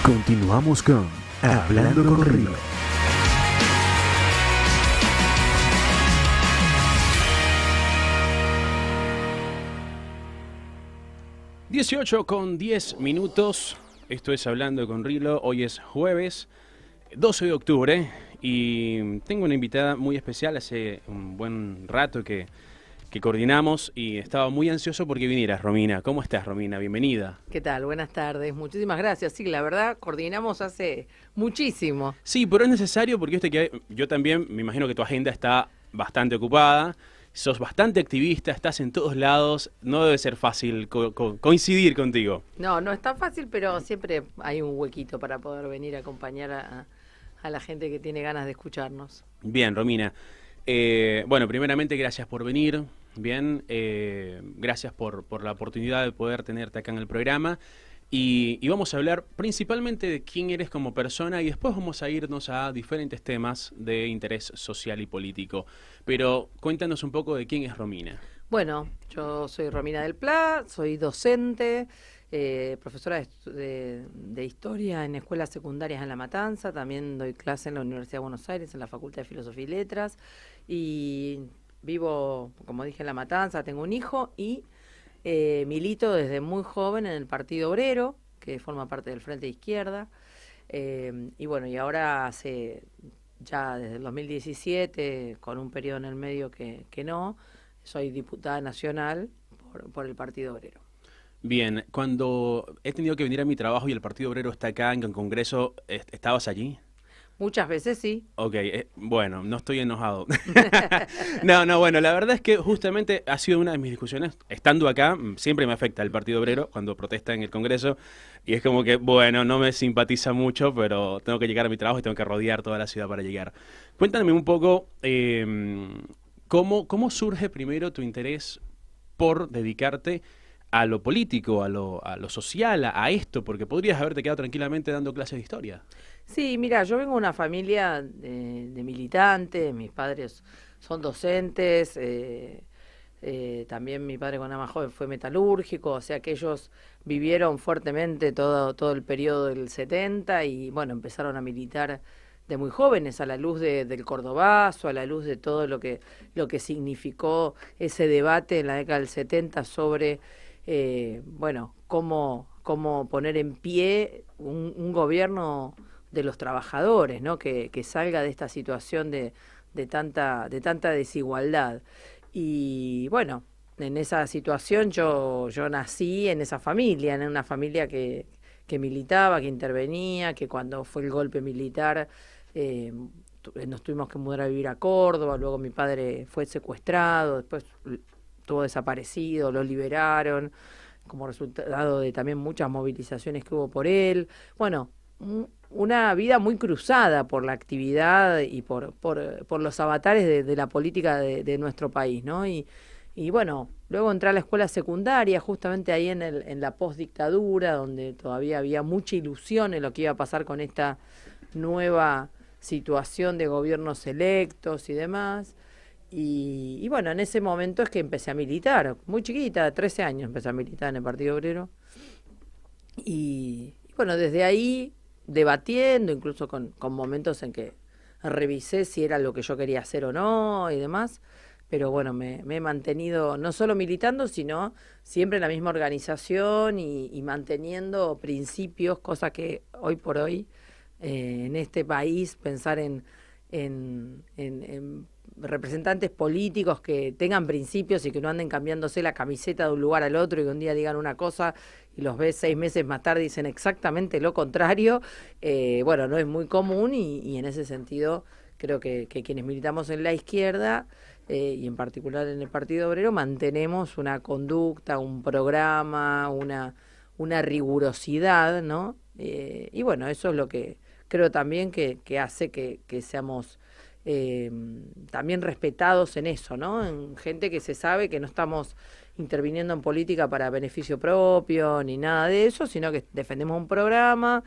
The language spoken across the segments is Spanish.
Continuamos con Hablando con Rilo. (18:10). Esto es Hablando con Rilo. Hoy es jueves 12 de octubre y tengo una invitada muy especial. Hace un buen rato que coordinamos y estaba muy ansioso porque vinieras, Romina. ¿Cómo estás, Romina? Bienvenida. ¿Qué tal? Buenas tardes. Muchísimas gracias. Sí, la verdad, coordinamos hace muchísimo. Sí, pero es necesario porque yo también me imagino que tu agenda está bastante ocupada. Sos bastante activista, estás en todos lados. No debe ser fácil coincidir contigo. No es tan fácil, pero siempre hay un huequito para poder venir a acompañar a la gente que tiene ganas de escucharnos. Bien, Romina. Bueno, primeramente, gracias por venir. Bien, gracias por la oportunidad de poder tenerte acá en el programa. Y vamos a hablar principalmente de quién eres como persona y después vamos a irnos a diferentes temas de interés social y político. Pero cuéntanos un poco de quién es Romina. Bueno, yo soy Romina del Pla, soy docente, profesora de historia en escuelas secundarias en La Matanza, también doy clase en la Universidad de Buenos Aires, en la Facultad de Filosofía y Letras, y vivo, como dije, en La Matanza, tengo un hijo y milito desde muy joven en el Partido Obrero, que forma parte del Frente de Izquierda, y bueno, y ahora ya desde el 2017, con un periodo en el medio que no, soy diputada nacional por el Partido Obrero. Bien, cuando he tenido que venir a mi trabajo y el Partido Obrero está acá en el Congreso, ¿estabas allí? Muchas veces sí. Ok, bueno, no estoy enojado. Bueno, la verdad es que justamente ha sido una de mis discusiones. Estando acá, siempre me afecta el Partido Obrero cuando protesta en el Congreso. Y es como que, bueno, no me simpatiza mucho, pero tengo que llegar a mi trabajo y tengo que rodear toda la ciudad para llegar. Cuéntame un poco, ¿cómo surge primero tu interés por dedicarte a lo político, a lo social, a esto? Porque podrías haberte quedado tranquilamente dando clases de historia. Sí, mira, yo vengo de una familia de militantes, mis padres son docentes, también mi padre cuando era más joven fue metalúrgico, o sea que ellos vivieron fuertemente todo el periodo del 70 y bueno, empezaron a militar de muy jóvenes a la luz del Cordobazo, a la luz de todo lo que significó ese debate en la década del 70 sobre, bueno, cómo poner en pie un gobierno de los trabajadores, ¿no? Que salga de esta situación de tanta desigualdad. Y bueno, en esa situación yo nací en esa familia, en una familia que militaba, que intervenía, que cuando fue el golpe militar nos tuvimos que mudar a vivir a Córdoba, luego mi padre fue secuestrado, después estuvo desaparecido, lo liberaron, como resultado de también muchas movilizaciones que hubo por él. Bueno, una vida muy cruzada por la actividad y por los avatares de la política de nuestro país, ¿no? Y bueno, luego entré a la escuela secundaria, justamente ahí en la postdictadura, donde todavía había mucha ilusión en lo que iba a pasar con esta nueva situación de gobiernos electos y demás. Y bueno, en ese momento es que empecé a militar, muy chiquita, de 13 años empecé a militar en el Partido Obrero. Y bueno, desde ahí debatiendo, incluso con momentos en que revisé si era lo que yo quería hacer o no y demás, pero bueno, me he mantenido no solo militando, sino siempre en la misma organización y manteniendo principios, cosa que hoy por hoy en este país pensar en representantes políticos que tengan principios y que no anden cambiándose la camiseta de un lugar al otro y que un día digan una cosa y los ves 6 meses más tarde y dicen exactamente lo contrario, bueno, no es muy común y en ese sentido creo que quienes militamos en la izquierda y en particular en el Partido Obrero mantenemos una conducta, un programa, una rigurosidad, ¿no? Y bueno, eso es lo que creo también que hace que seamos también respetados en eso, ¿no? En gente que se sabe que no estamos interviniendo en política para beneficio propio ni nada de eso, sino que defendemos un programa,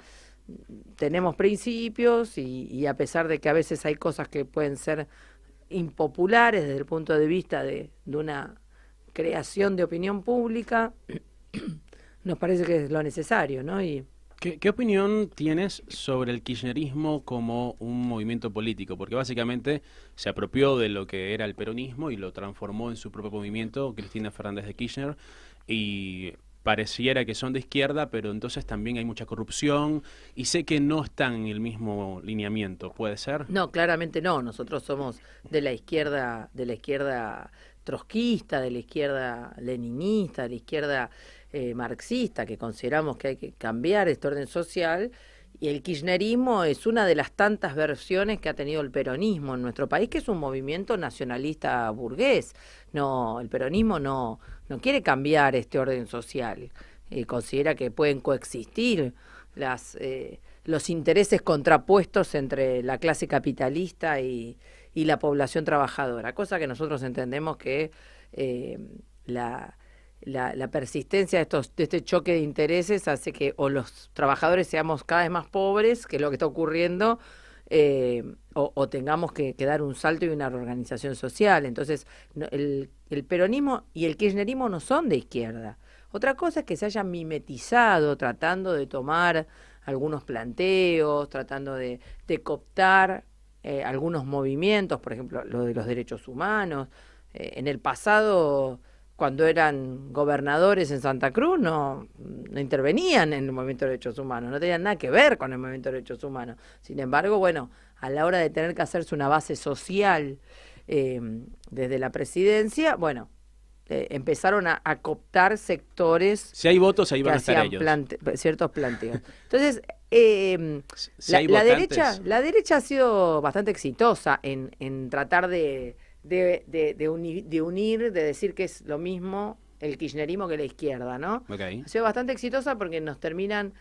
tenemos principios y a pesar de que a veces hay cosas que pueden ser impopulares desde el punto de vista de una creación de opinión pública, nos parece que es lo necesario, ¿no? ¿Qué opinión tienes sobre el kirchnerismo como un movimiento político? Porque básicamente se apropió de lo que era el peronismo y lo transformó en su propio movimiento, Cristina Fernández de Kirchner, y pareciera que son de izquierda, pero entonces también hay mucha corrupción y sé que no están en el mismo lineamiento, ¿puede ser? No, claramente no. Nosotros somos de la izquierda trotskista, de la izquierda leninista, de la izquierda marxista, que consideramos que hay que cambiar este orden social. Y el kirchnerismo es una de las tantas versiones que ha tenido el peronismo en nuestro país, que es un movimiento nacionalista burgués. No, el peronismo no quiere cambiar este orden social. Considera que pueden coexistir los intereses contrapuestos entre la clase capitalista y la población trabajadora, cosa que nosotros entendemos que la persistencia de este choque de intereses hace que o los trabajadores seamos cada vez más pobres, que es lo que está ocurriendo, o tengamos que dar un salto y una reorganización social. Entonces, el peronismo y el kirchnerismo no son de izquierda. Otra cosa es que se hayan mimetizado tratando de tomar algunos planteos, tratando de cooptar algunos movimientos, por ejemplo, lo de los derechos humanos. En el pasado, cuando eran gobernadores en Santa Cruz, no intervenían en el movimiento de derechos humanos, no tenían nada que ver con el movimiento de derechos humanos. Sin embargo, bueno, a la hora de tener que hacerse una base social desde la presidencia, bueno, empezaron a cooptar sectores. Si hay votos, ahí van a estar ellos. Ciertos planteos. Entonces, si la derecha ha sido bastante exitosa en tratar de unir, de decir que es lo mismo el kirchnerismo que la izquierda, ¿no? Okay. Ha sido bastante exitosa porque nos terminan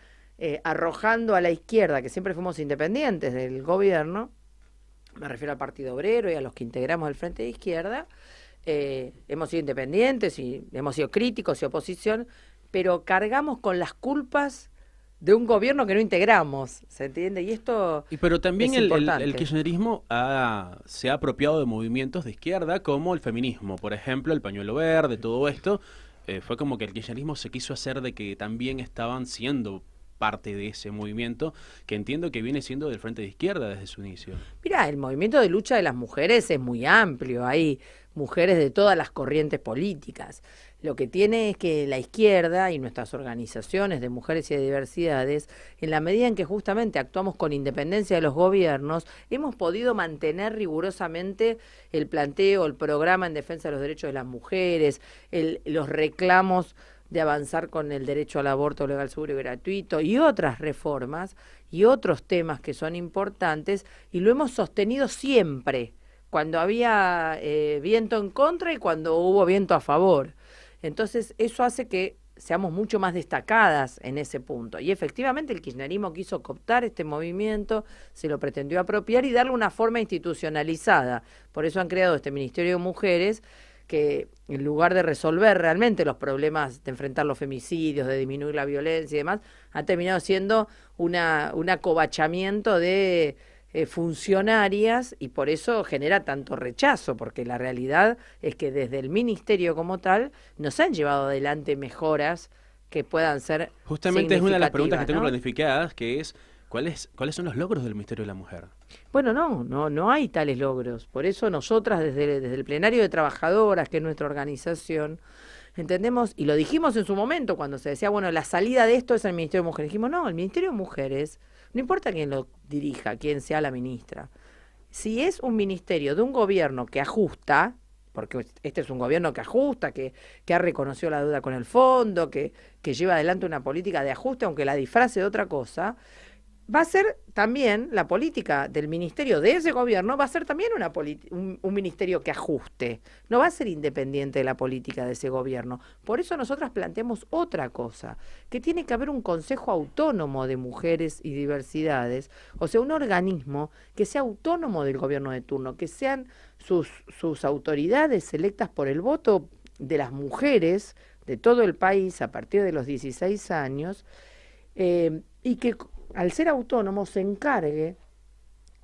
arrojando a la izquierda, que siempre fuimos independientes del gobierno, me refiero al Partido Obrero y a los que integramos el Frente de Izquierda. Hemos sido independientes y hemos sido críticos y oposición, pero cargamos con las culpas de un gobierno que no integramos, ¿se entiende? Y esto pero también es el kirchnerismo se ha apropiado de movimientos de izquierda como el feminismo, por ejemplo, el pañuelo verde, todo esto. Fue como que el kirchnerismo se quiso hacer de que también estaban siendo parte de ese movimiento, que entiendo que viene siendo del Frente de Izquierda desde su inicio. Mira, el movimiento de lucha de las mujeres es muy amplio, hay mujeres de todas las corrientes políticas. Lo que tiene es que la izquierda y nuestras organizaciones de mujeres y de diversidades, en la medida en que justamente actuamos con independencia de los gobiernos, hemos podido mantener rigurosamente el planteo, el programa en defensa de los derechos de las mujeres, los reclamos de avanzar con el derecho al aborto legal, seguro y gratuito y otras reformas y otros temas que son importantes, y lo hemos sostenido siempre, cuando había viento en contra y cuando hubo viento a favor. Entonces eso hace que seamos mucho más destacadas en ese punto. Y efectivamente el kirchnerismo quiso cooptar este movimiento, se lo pretendió apropiar y darle una forma institucionalizada. Por eso han creado este Ministerio de Mujeres, que en lugar de resolver realmente los problemas de enfrentar los femicidios, de disminuir la violencia y demás, ha terminado siendo un acobachamiento de funcionarias, y por eso genera tanto rechazo, porque la realidad es que desde el ministerio como tal nos han llevado adelante mejoras que puedan ser justamente es una de las preguntas que tengo, ¿no?, planificadas, que es ¿cuáles son los logros del Ministerio de la Mujer? Bueno, no hay tales logros. Por eso nosotras desde el plenario de trabajadoras, que es nuestra organización, entendemos, y lo dijimos en su momento cuando se decía, bueno, la salida de esto es el Ministerio de Mujeres. Dijimos, no, el Ministerio de Mujeres, no importa quién lo dirija, quién sea la ministra, si es un ministerio de un gobierno que ajusta, porque este es un gobierno que ajusta, que ha reconocido la deuda con el fondo, que lleva adelante una política de ajuste, aunque la disfrace de otra cosa, va a ser también la política del ministerio de ese gobierno, va a ser también un ministerio que ajuste, no va a ser independiente de la política de ese gobierno. Por eso nosotras planteamos otra cosa, que tiene que haber un consejo autónomo de mujeres y diversidades, o sea, un organismo que sea autónomo del gobierno de turno, que sean sus autoridades electas por el voto de las mujeres de todo el país a partir de los 16 años, y que al ser autónomo se encargue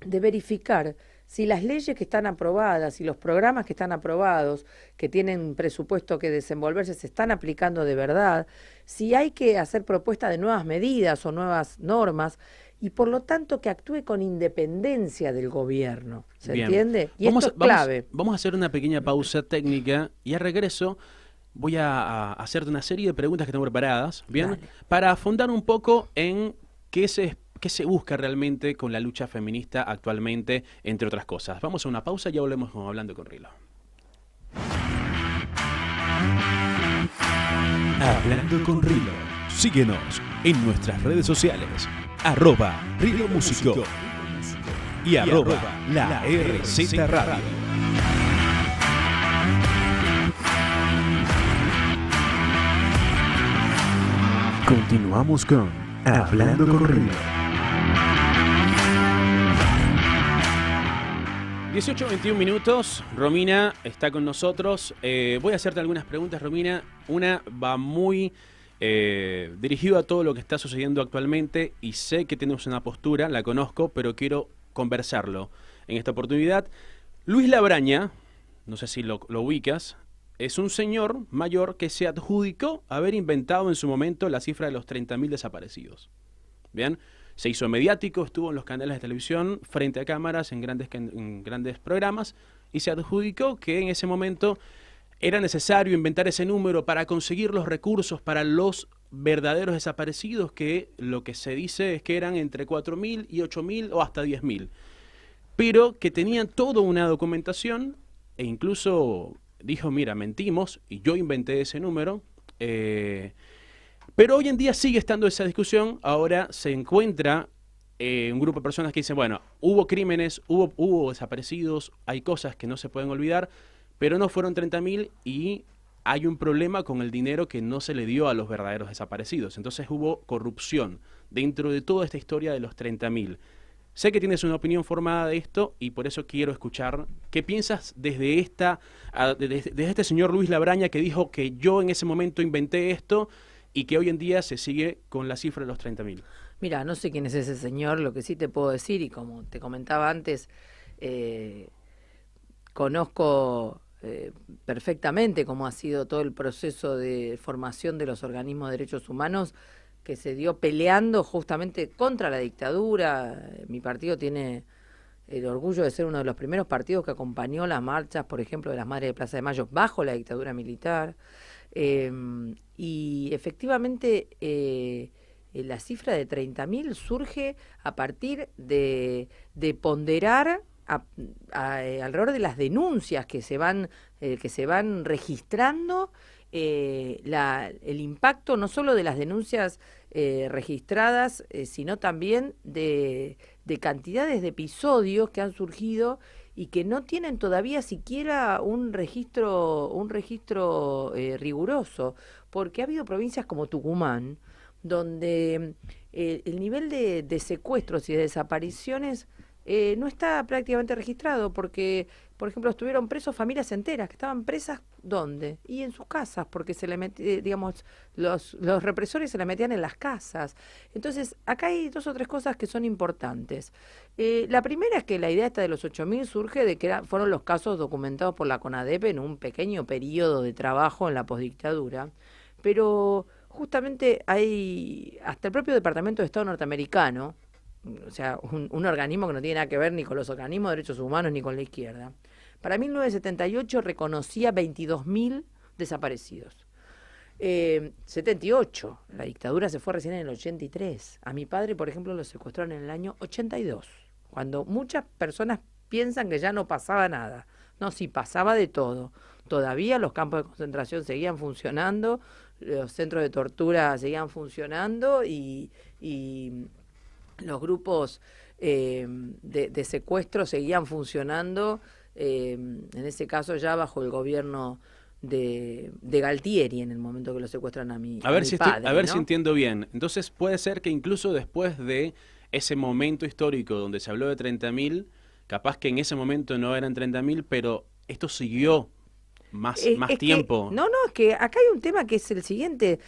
de verificar si las leyes que están aprobadas y los programas que están aprobados, que tienen presupuesto que desenvolverse, se están aplicando de verdad, si hay que hacer propuesta de nuevas medidas o nuevas normas, y por lo tanto que actúe con independencia del gobierno, ¿se entiende? Y esto es clave. Vamos a hacer una pequeña pausa técnica y al regreso voy a hacerte una serie de preguntas que tengo preparadas, ¿bien? Dale. Para afondar un poco en qué se busca realmente con la lucha feminista actualmente, entre otras cosas. Vamos a una pausa y ya volvemos con Hablando con Rilo. Hablando con Rilo. Síguenos en nuestras redes sociales. @Rilo Músico y @La RZ Radio. Continuamos con Hablando con Rilo. 18:21 minutos, Romina está con nosotros. Voy a hacerte algunas preguntas, Romina. Una va muy dirigido a todo lo que está sucediendo actualmente y sé que tienes una postura, la conozco, pero quiero conversarlo en esta oportunidad. Luis Labraña, no sé si lo ubicas, es un señor mayor que se adjudicó haber inventado en su momento la cifra de los 30.000 desaparecidos. Bien, se hizo mediático, estuvo en los canales de televisión, frente a cámaras, en grandes programas, y se adjudicó que en ese momento era necesario inventar ese número para conseguir los recursos para los verdaderos desaparecidos, que lo que se dice es que eran entre 4.000 y 8.000 o hasta 10.000, pero que tenían toda una documentación e incluso dijo, mira, mentimos y yo inventé ese número. Pero hoy en día sigue estando esa discusión. Ahora se encuentra un grupo de personas que dicen, bueno, hubo crímenes, hubo desaparecidos, hay cosas que no se pueden olvidar, pero no fueron 30.000 y hay un problema con el dinero que no se le dio a los verdaderos desaparecidos. Entonces hubo corrupción dentro de toda esta historia de los 30.000. Sé que tienes una opinión formada de esto y por eso quiero escuchar qué piensas desde este señor Luis Labraña, que dijo que yo en ese momento inventé esto y que hoy en día se sigue con la cifra de los 30.000. Mira, no sé quién es ese señor, lo que sí te puedo decir, y como te comentaba antes, conozco perfectamente cómo ha sido todo el proceso de formación de los organismos de derechos humanos que se dio peleando justamente contra la dictadura. Mi partido tiene el orgullo de ser uno de los primeros partidos que acompañó las marchas, por ejemplo, de las Madres de Plaza de Mayo bajo la dictadura militar. Y efectivamente la cifra de 30.000 surge a partir de ponderar alrededor de las denuncias que se van registrando, el impacto no solo de las denuncias registradas, sino también de cantidades de episodios que han surgido y que no tienen todavía siquiera un registro riguroso, porque ha habido provincias como Tucumán, donde el nivel de secuestros y de desapariciones no está prácticamente registrado, porque, por ejemplo, estuvieron presos familias enteras, que estaban presas, ¿dónde? Y en sus casas, porque se le digamos, los represores se la metían en las casas. Entonces, acá hay 2 o 3 cosas que son importantes. La primera es que la idea esta de los 8.000 surge de que fueron los casos documentados por la CONADEP en un pequeño periodo de trabajo en la posdictadura, pero justamente hay, hasta el propio Departamento de Estado norteamericano, o sea, un organismo que no tiene nada que ver ni con los organismos de derechos humanos ni con la izquierda, para 1978 reconocía 22.000 desaparecidos. 78, la dictadura se fue recién en el 83. A mi padre, por ejemplo, lo secuestraron en el año 82, cuando muchas personas piensan que ya no pasaba nada. No, sí, pasaba de todo. Todavía los campos de concentración seguían funcionando, los centros de tortura seguían funcionando y los grupos de secuestro seguían funcionando, en ese caso ya bajo el gobierno de Galtieri, en el momento que lo secuestran a mi padre. A ver ¿no? si entiendo bien. Entonces puede ser que incluso después de ese momento histórico donde se habló de 30.000, capaz que en ese momento no eran 30.000, pero esto siguió más tiempo. Es que acá hay un tema que es el siguiente.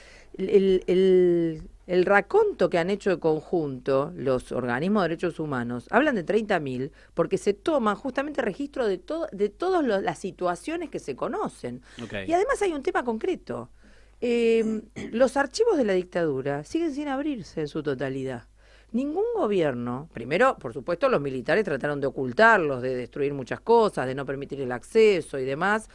el raconto que han hecho de conjunto los organismos de derechos humanos, hablan de 30.000 porque se toma justamente registro de todas las situaciones que se conocen. Okay. Y además hay un tema concreto. Los archivos de la dictadura siguen sin abrirse en su totalidad. Ningún gobierno, primero, por supuesto, los militares trataron de ocultarlos, de destruir muchas cosas, de no permitir el acceso y demás,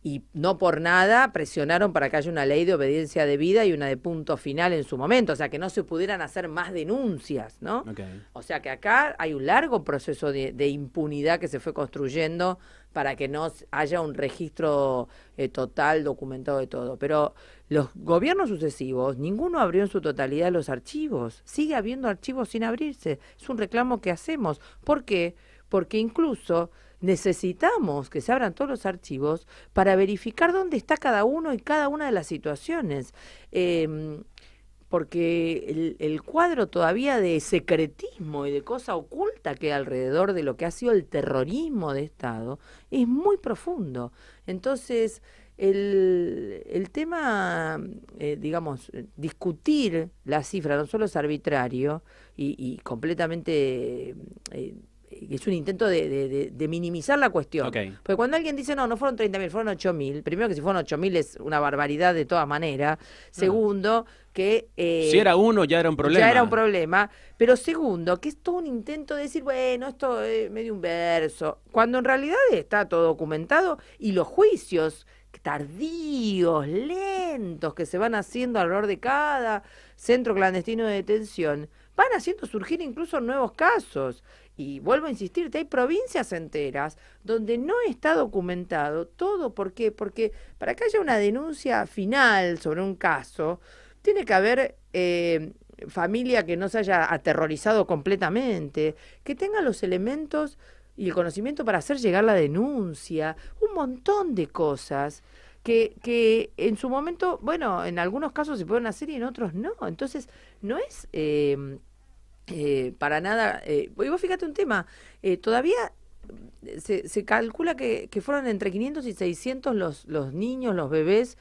y no por nada presionaron para que haya una ley de obediencia debida y una de punto final en su momento, o sea, que no se pudieran hacer más denuncias, ¿no? Okay. O sea, que acá hay un largo proceso de impunidad que se fue construyendo para que no haya un registro total, documentado de todo. Pero los gobiernos sucesivos, ninguno abrió en su totalidad los archivos. Sigue habiendo archivos sin abrirse. Es un reclamo que hacemos. ¿Por qué? Porque incluso necesitamos que se abran todos los archivos para verificar dónde está cada uno y cada una de las situaciones. Porque el cuadro todavía de secretismo y de cosa oculta que hay alrededor de lo que ha sido el terrorismo de Estado es muy profundo. Entonces, el tema, digamos, discutir la cifra no solo es arbitrario y completamente... es un intento de minimizar la cuestión. Okay. Porque cuando alguien dice, no fueron 30.000, fueron 8.000, primero que si fueron 8.000 es una barbaridad de todas maneras. Segundo, que... si era uno, ya era un problema. Ya era un problema. Pero segundo, que es todo un intento de decir, bueno, esto es medio un verso. Cuando en realidad está todo documentado y los juicios tardíos, lentos, que se van haciendo alrededor de cada centro clandestino de detención, van haciendo surgir incluso nuevos casos. Y vuelvo a insistirte, hay provincias enteras donde no está documentado todo. ¿Por qué? Porque para que haya una denuncia final sobre un caso, tiene que haber familia que no se haya aterrorizado completamente, que tenga los elementos y el conocimiento para hacer llegar la denuncia, un montón de cosas que en su momento, bueno, en algunos casos se pueden hacer y en otros no. Entonces, no es... para nada, y vos fíjate un tema, todavía se calcula que fueron entre 500 y 600 los niños, los bebés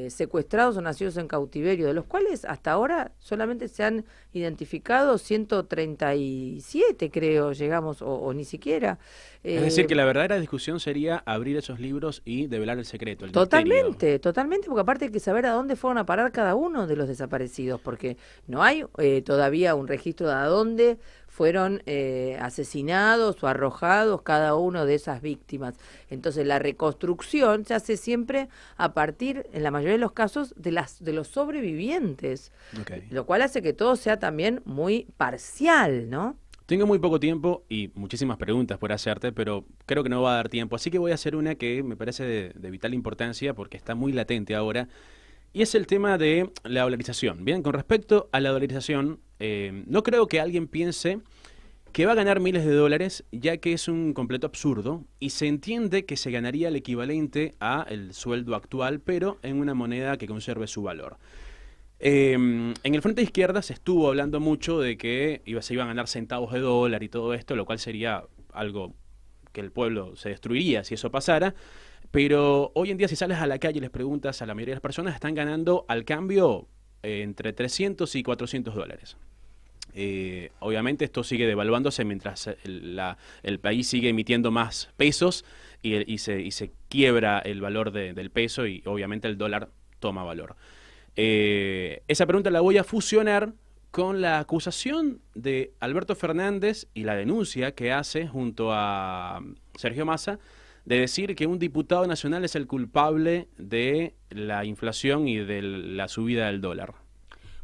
secuestrados o nacidos en cautiverio, de los cuales hasta ahora solamente se han identificado 137, creo, llegamos, o ni siquiera. Es decir, que la verdadera discusión sería abrir esos libros y develar el secreto, el Totalmente, misterio. totalmente, porque aparte hay que saber a dónde fueron a parar cada uno de los desaparecidos, porque no hay todavía un registro de a dónde fueron asesinados o arrojados cada uno de esas víctimas. Entonces la reconstrucción se hace siempre a partir, en la mayoría de los casos, de los sobrevivientes, Okay. lo cual hace que todo sea también muy parcial, ¿no? Tengo muy poco tiempo y muchísimas preguntas por hacerte, pero creo que no va a dar tiempo. Así que voy a hacer una que me parece de vital importancia porque está muy latente ahora. Y es el tema de la dolarización. Bien, con respecto a la dolarización, no creo que alguien piense que va a ganar miles de dólares, ya que es un completo absurdo y se entiende que se ganaría el equivalente a el sueldo actual, pero en una moneda que conserve su valor. En el frente de izquierda se estuvo hablando mucho de que se iban a ganar centavos de dólar y todo esto, lo cual sería algo que el pueblo se destruiría si eso pasara. Pero hoy en día si sales a la calle y les preguntas a la mayoría de las personas, están ganando al cambio entre 300 y 400 dólares. Obviamente esto sigue devaluándose mientras el país sigue emitiendo más pesos y se quiebra el valor del peso y obviamente el dólar toma valor. Esa pregunta la voy a fusionar con la acusación de Alberto Fernández y la denuncia que hace junto a Sergio Massa de decir que un diputado nacional es el culpable de la inflación y de la subida del dólar.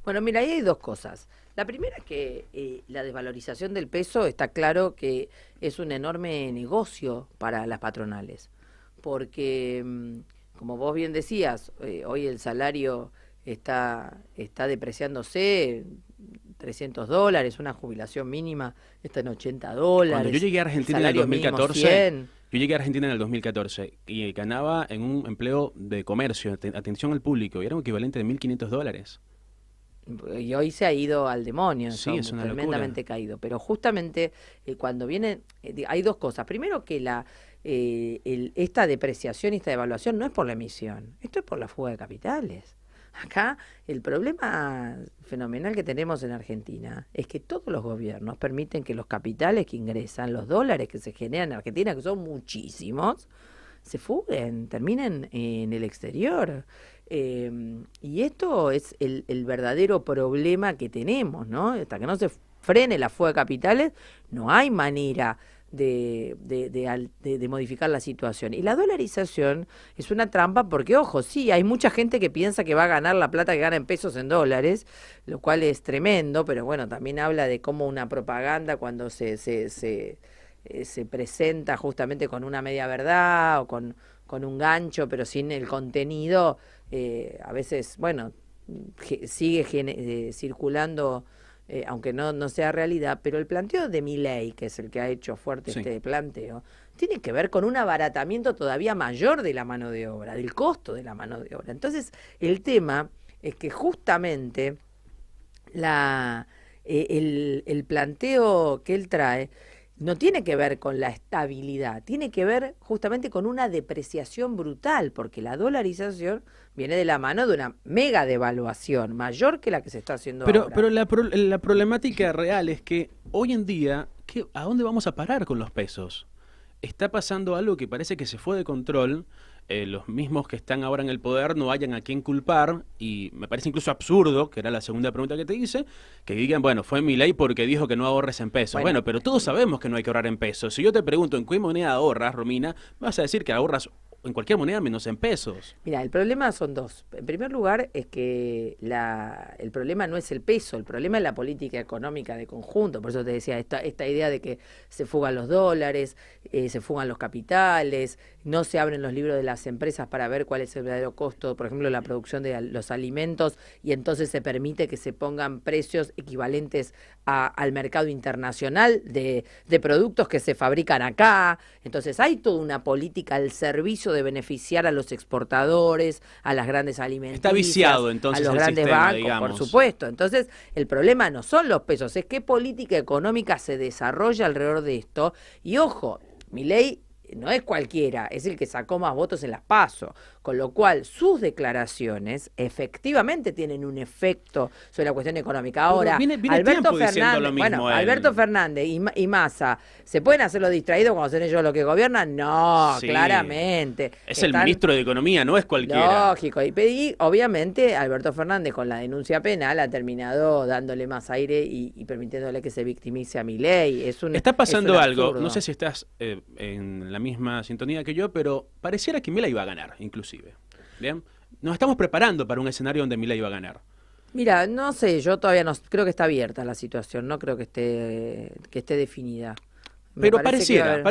Bueno, mira, ahí hay dos cosas. La primera es que la desvalorización del peso está claro que es un enorme negocio para las patronales, porque, como vos bien decías, hoy el salario está depreciándose, 300 dólares, una jubilación mínima está en 80 dólares. Cuando yo llegué a Argentina en el 2014, yo llegué a Argentina en el 2014 y ganaba en un empleo de comercio, atención al público, y era un equivalente de 1.500 dólares. Y hoy se ha ido al demonio, sí, es una tremendamente locura. caído. Pero justamente cuando vienen, hay dos cosas. Primero que esta depreciación y esta devaluación no es por la emisión, esto es por la fuga de capitales. Acá el problema fenomenal que tenemos en Argentina es que todos los gobiernos permiten que los capitales que ingresan, los dólares que se generan en Argentina, que son muchísimos, se fuguen, terminen en el exterior. Y esto es el verdadero problema que tenemos, ¿no? Hasta que no se frene la fuga de capitales, no hay manera de modificar la situación. Y la dolarización es una trampa porque, ojo, sí, hay mucha gente que piensa que va a ganar la plata que gana en pesos en dólares, lo cual es tremendo, pero bueno, también habla de cómo una propaganda cuando se presenta justamente con una media verdad o con un gancho, pero sin el contenido, a veces, bueno, sigue circulando, aunque no sea realidad, pero el planteo de Milei, que es el que ha hecho fuerte este planteo, tiene que ver con un abaratamiento todavía mayor de la mano de obra, del costo de la mano de obra. Entonces, el tema es que justamente el planteo que él trae no tiene que ver con la estabilidad, tiene que ver justamente con una depreciación brutal, porque la dolarización viene de la mano de una mega devaluación, mayor que la que se está haciendo ahora. Pero la problemática real es que hoy en día, ¿a dónde vamos a parar con los pesos? Está pasando algo que parece que se fue de control. Los mismos que están ahora en el poder no hayan a quién culpar, y me parece incluso absurdo, que era la segunda pregunta que te hice, que digan, bueno, fue Milei porque dijo que no ahorres en pesos. Bueno, pero todos sabemos que no hay que ahorrar en pesos. Si yo te pregunto en qué moneda ahorras, Romina, vas a decir que ahorras en cualquier moneda menos en pesos. Mira, el problema son dos. En primer lugar, es que el problema no es el peso, el problema es la política económica de conjunto. Por eso te decía, esta idea de que se fugan los dólares, se fugan los capitales, no se abren los libros de las empresas para ver cuál es el verdadero costo, por ejemplo, la producción de los alimentos, y entonces se permite que se pongan precios equivalentes al mercado internacional de productos que se fabrican acá. Entonces hay toda una política al servicio de beneficiar a los exportadores, a las grandes alimenticias. Está viciado entonces a los el grandes sistema, bancos, digamos. por supuesto. Entonces el problema no son los pesos, es qué política económica se desarrolla alrededor de esto. Y ojo, Milei no es cualquiera, es el que sacó más votos en las PASO, con lo cual sus declaraciones efectivamente tienen un efecto sobre la cuestión económica. Ahora, viene Alberto Fernández, Alberto Fernández y Massa, ¿se pueden hacer los distraídos cuando son ellos los que gobiernan? No, sí, claramente. Es el ministro de Economía, no es cualquiera. Lógico, y obviamente Alberto Fernández con la denuncia penal ha terminado dándole más aire y permitiéndole que se victimice a Milei. Está pasando algo, absurdo. no sé si estás en la misma sintonía que yo, pero pareciera que Milei iba a ganar, inclusive. ¿Bien? Nos estamos preparando para un escenario donde Milei iba a ganar. Mira, no sé, yo todavía no creo que está abierta la situación, no creo que esté definida. Pero pareciera,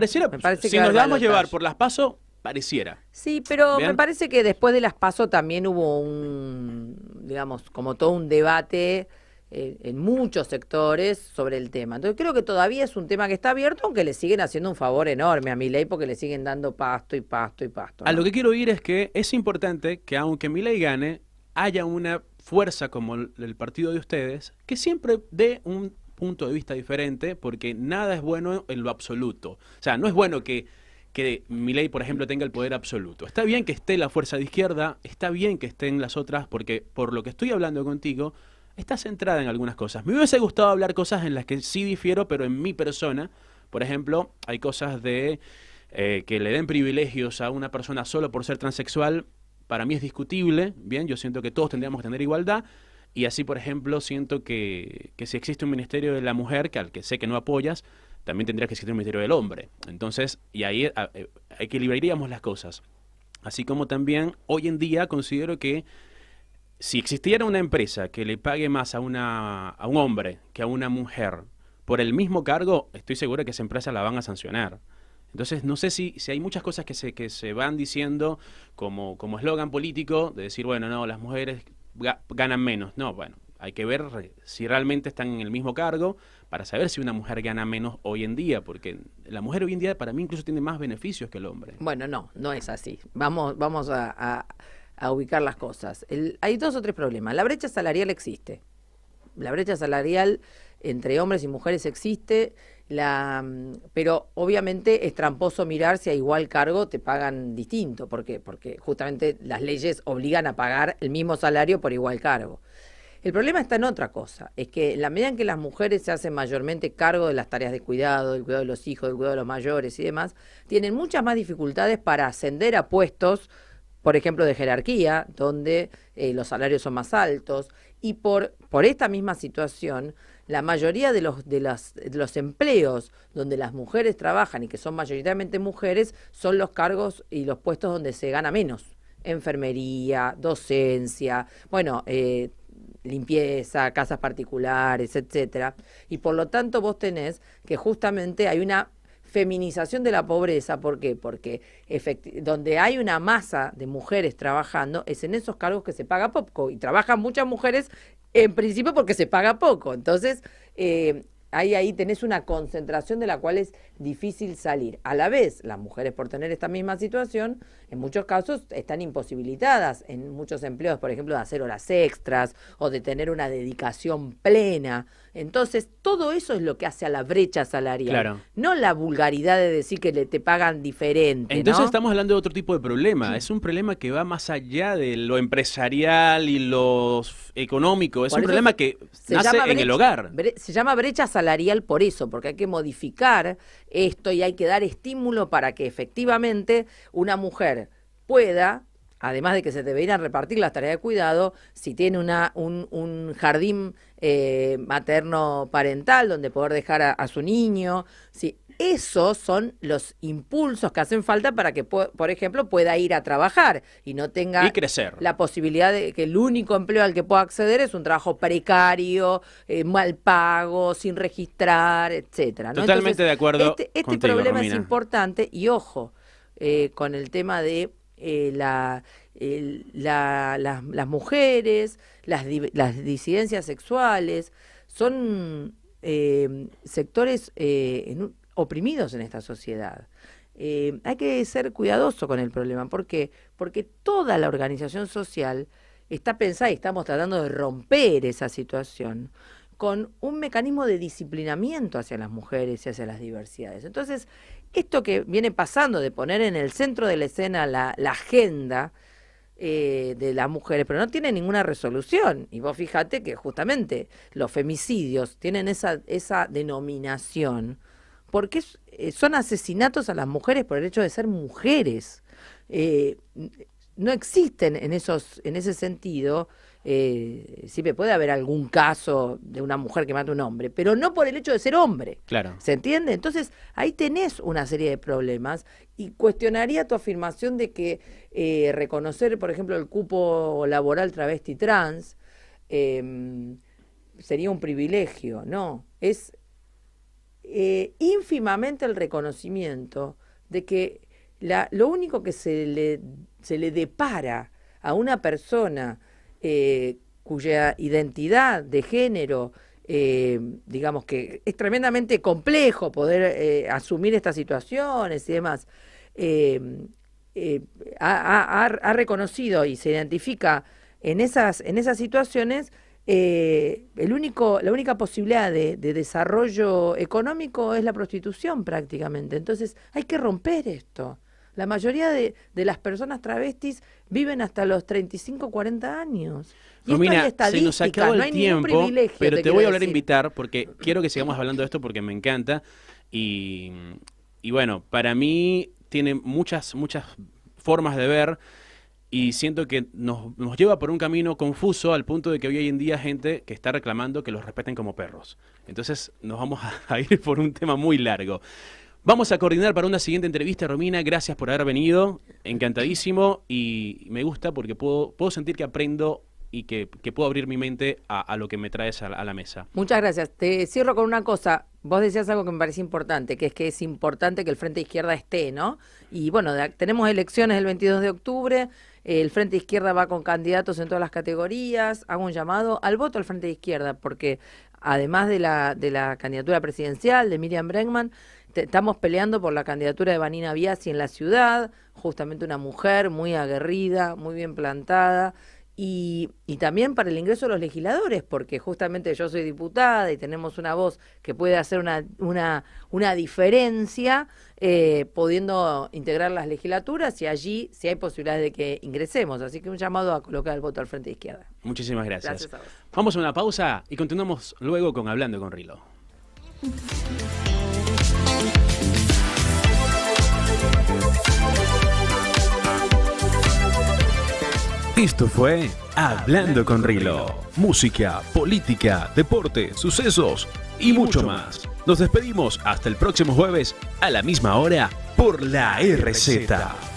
si nos damos llevar por las PASO, pareciera. Sí, pero ¿bien? Me parece que después de las PASO también hubo digamos, como todo un debate en muchos sectores sobre el tema. Entonces creo que todavía es un tema que está abierto, aunque le siguen haciendo un favor enorme a Milei porque le siguen dando pasto y pasto y pasto, ¿no? A lo que quiero ir es que es importante que aunque Milei gane, haya una fuerza como el partido de ustedes que siempre dé un punto de vista diferente, porque nada es bueno en lo absoluto. O sea, no es bueno que Milei, por ejemplo, tenga el poder absoluto. Está bien que esté la fuerza de izquierda, está bien que estén las otras, porque por lo que estoy hablando contigo, está centrada en algunas cosas. Me hubiese gustado hablar cosas en las que sí difiero, pero en mi persona, por ejemplo, hay cosas de que le den privilegios a una persona solo por ser transexual. Para mí es discutible, bien, yo siento que todos tendríamos que tener igualdad, y así, por ejemplo, siento que si existe un Ministerio de la Mujer, que al que sé que no apoyas, también tendría que existir un Ministerio del Hombre. Entonces, y ahí equilibraríamos las cosas. Así como también, hoy en día, considero que si existiera una empresa que le pague más a un hombre que a una mujer por el mismo cargo, estoy seguro que esa empresa la van a sancionar. Entonces, no sé si hay muchas cosas que se van diciendo como eslogan político, de decir, bueno, no, las mujeres ganan menos. No, bueno, hay que ver si realmente están en el mismo cargo para saber si una mujer gana menos hoy en día, porque la mujer hoy en día para mí incluso tiene más beneficios que el hombre. Bueno, no es así. Vamos a ubicar las cosas. Hay dos o tres problemas. La brecha salarial existe. La brecha salarial entre hombres y mujeres existe, pero obviamente es tramposo mirar si a igual cargo te pagan distinto. ¿Por qué? Porque justamente las leyes obligan a pagar el mismo salario por igual cargo. El problema está en otra cosa, es que en la medida en que las mujeres se hacen mayormente cargo de las tareas de cuidado, del cuidado de los hijos, del cuidado de los mayores y demás, tienen muchas más dificultades para ascender a puestos, por ejemplo, de jerarquía, donde los salarios son más altos, y por esta misma situación, la mayoría de los empleos donde las mujeres trabajan y que son mayoritariamente mujeres, son los cargos y los puestos donde se gana menos. Enfermería, docencia, bueno, limpieza, casas particulares, etcétera. Y por lo tanto vos tenés que justamente hay una feminización de la pobreza. ¿Por qué? Porque donde hay una masa de mujeres trabajando es en esos cargos que se paga poco, y trabajan muchas mujeres en principio porque se paga poco. Entonces ahí tenés una concentración de la cual es difícil salir. A la vez, las mujeres, por tener esta misma situación, en muchos casos están imposibilitadas en muchos empleos, por ejemplo, de hacer horas extras o de tener una dedicación plena. Entonces, todo eso es lo que hace a la brecha salarial. Claro. No la vulgaridad de decir que te pagan diferente. Entonces, ¿no? Estamos hablando de otro tipo de problema. Sí. Es un problema que va más allá de lo empresarial y lo económico. Es un problema que nace en el hogar. Se llama brecha salarial por eso, porque hay que modificar esto y hay que dar estímulo para que efectivamente una mujer pueda, además de que se deberían repartir las tareas de cuidado, si tiene un jardín materno parental donde poder dejar a su niño, si esos son los impulsos que hacen falta para que, por ejemplo, pueda ir a trabajar y no tenga la posibilidad de que el único empleo al que pueda acceder es un trabajo precario, mal pago, sin registrar, etcétera, ¿no? Totalmente. Entonces, de acuerdo este contigo, problema Romina. Es importante, y ojo, con el tema de las mujeres, las disidencias sexuales, son sectores oprimidos en esta sociedad. Hay que ser cuidadoso con el problema. ¿Por qué? Porque toda la organización social está pensada, y estamos tratando de romper esa situación, con un mecanismo de disciplinamiento hacia las mujeres y hacia las diversidades. Entonces, esto que viene pasando de poner en el centro de la escena la agenda de las mujeres, pero no tiene ninguna resolución. Y vos fíjate que justamente los femicidios tienen esa denominación porque son asesinatos a las mujeres por el hecho de ser mujeres. No existen en ese sentido. Siempre puede haber algún caso de una mujer que mata a un hombre, pero no por el hecho de ser hombre. Claro. ¿Se entiende? Entonces, ahí tenés una serie de problemas, y cuestionaría tu afirmación de que reconocer, por ejemplo, el cupo laboral travesti trans sería un privilegio. No, es ínfimamente el reconocimiento de que lo único que se le depara a una persona cuya identidad de género, digamos que es tremendamente complejo poder asumir estas situaciones y demás, ha reconocido y se identifica en esas situaciones, la única posibilidad de desarrollo económico es la prostitución prácticamente. Entonces hay que romper esto. La mayoría de las personas travestis viven hasta los 35, 40 años. Y Romina, esto hay se nos acabó no el hay tiempo, pero te voy a volver a decir. invitar porque quiero que sigamos hablando de esto porque me encanta. Y bueno, para mí tiene muchas formas de ver, y siento que nos lleva por un camino confuso al punto de que hoy en día hay gente que está reclamando que los respeten como perros. Entonces nos vamos a ir por un tema muy largo. Vamos a coordinar para una siguiente entrevista, Romina. Gracias por haber venido. Encantadísimo. Y me gusta porque puedo sentir que aprendo y que puedo abrir mi mente a lo que me traes a la mesa. Muchas gracias. Te cierro con una cosa. Vos decías algo que me parece importante, que es importante que el Frente Izquierda esté, ¿no? Y bueno, tenemos elecciones el 22 de octubre. El Frente Izquierda va con candidatos en todas las categorías. Hago un llamado al voto al Frente Izquierda, porque además de la candidatura presidencial de Miriam Bregman, estamos peleando por la candidatura de Vanina Biasi en la ciudad, justamente una mujer muy aguerrida, muy bien plantada, y también para el ingreso de los legisladores, porque justamente yo soy diputada y tenemos una voz que puede hacer una diferencia, pudiendo integrar las legislaturas, y allí sí hay posibilidades de que ingresemos. Así que un llamado a colocar el voto al Frente de Izquierda. Muchísimas gracias. Gracias a vos. Vamos a una pausa y continuamos luego con Hablando con Rilo. Esto fue Hablando con Rilo. Música, política, deporte, sucesos y mucho más. Nos despedimos hasta el próximo jueves a la misma hora por la RZ.